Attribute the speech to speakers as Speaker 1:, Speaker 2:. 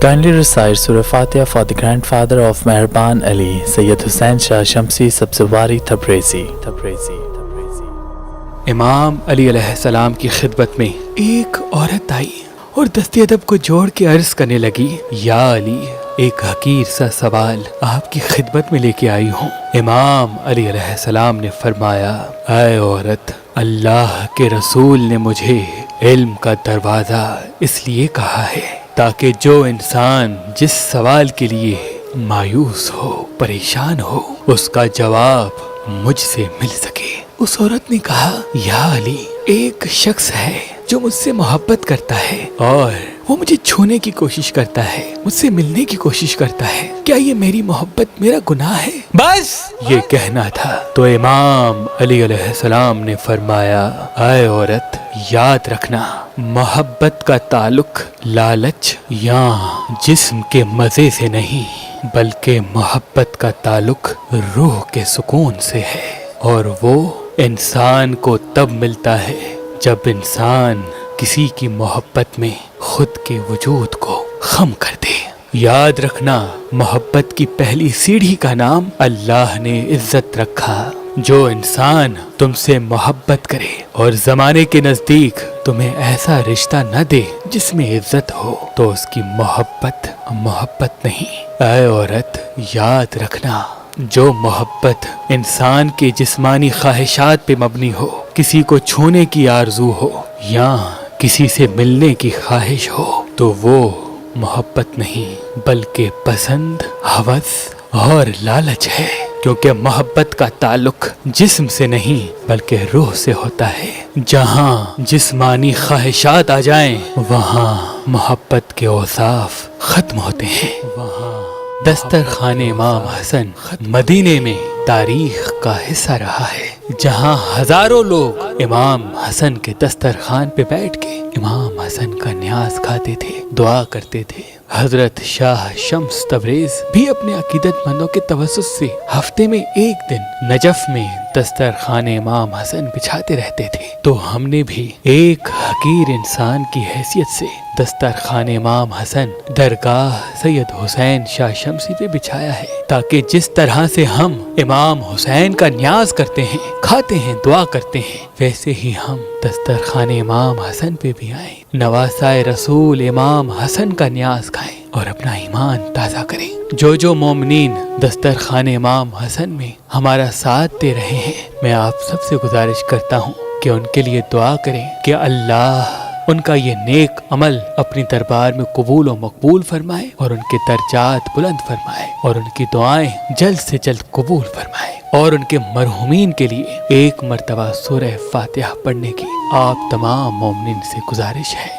Speaker 1: Kindly recite Surah Fatiha for the grandfather of Mehraban Ali, Sayyid Hussain Shah Shamsi Sabzawari Tabrizi.
Speaker 2: امام علی علیہ السلام کی خدمت میں ایک عورت آئی اور دست ادب کو جوڑ کے عرض کرنے لگی، یا علی، ایک حقیر سا سوال آپ کی خدمت میں لے کے آئی ہوں۔ امام علی علیہ السلام نے فرمایا، اے عورت، اللہ کے رسول نے مجھے علم کا دروازہ اس لیے کہا ہے تاکہ جو انسان جس سوال کے لیے مایوس ہو، پریشان ہو، اس کا جواب مجھ سے مل سکے۔ اس عورت نے کہا، یا علی، ایک شخص ہے جو مجھ سے محبت کرتا ہے اور وہ مجھے چھونے کی کوشش کرتا ہے، مجھ سے ملنے کی کوشش کرتا ہے، کیا یہ میری محبت میرا گناہ ہے؟ بس یہ کہنا تھا تو امام علی علیہ السلام نے فرمایا، اے عورت، یاد رکھنا، محبت کا تعلق لالچ یا جسم کے مزے سے نہیں بلکہ محبت کا تعلق روح کے سکون سے ہے، اور وہ انسان کو تب ملتا ہے جب انسان کسی کی محبت میں خود کے وجود کو خم کر دے۔ یاد رکھنا، محبت کی پہلی سیڑھی کا نام اللہ نے عزت رکھا۔ جو انسان تم سے محبت کرے اور زمانے کے نزدیک تمہیں ایسا رشتہ نہ دے جس میں عزت ہو تو اس کی محبت نہیں۔ اے عورت، یاد رکھنا، جو محبت انسان کے جسمانی خواہشات پہ مبنی ہو، کسی کو چھونے کی آرزو ہو یا کسی سے ملنے کی خواہش ہو، تو وہ محبت نہیں بلکہ پسند، ہوس اور لالچ ہے، کیونکہ محبت کا تعلق جسم سے نہیں بلکہ روح سے ہوتا ہے۔ جہاں جسمانی خواہشات آ جائیں وہاں محبت کے اوصاف ختم ہوتے ہیں۔ وہاں دسترخوان امام حسن مدینے میں تاریخ کا حصہ رہا ہے، جہاں ہزاروں لوگ امام حسن کے دسترخوان پہ بیٹھ کے امام حسن کا نیاز کھاتے تھے، دعا کرتے تھے۔ حضرت شاہ شمس تبریز بھی اپنے عقیدت مندوں کے توسط سے ہفتے میں ایک دن نجف میں دسترخوان امام حسن بچھاتے رہتے تھے، تو ہم نے بھی ایک حقیر انسان کی حیثیت سے دسترخوان امام حسن درگاہ سید حسین شاہ شمسی پہ بچھایا ہے، تاکہ جس طرح سے ہم امام حسین کا نیاز کرتے ہیں، کھاتے ہیں، دعا کرتے ہیں، ویسے ہی ہم دسترخوان امام حسن پہ بھی آئیں، نواسائے رسول امام حسن کا نیاز کھائیں اور اپنا ایمان تازہ کریں۔ جو مومنین دسترخوان امام حسن میں ہمارا ساتھ دے رہے ہیں، میں آپ سب سے گزارش کرتا ہوں کہ ان کے لیے دعا کریں کہ اللہ ان کا یہ نیک عمل اپنی دربار میں قبول و مقبول فرمائے اور ان کے درجات بلند فرمائے اور ان کی دعائیں جلد سے جلد قبول فرمائے، اور ان کے مرحومین کے لیے ایک مرتبہ سورہ فاتحہ پڑھنے کی آپ تمام مومنین سے گزارش ہے۔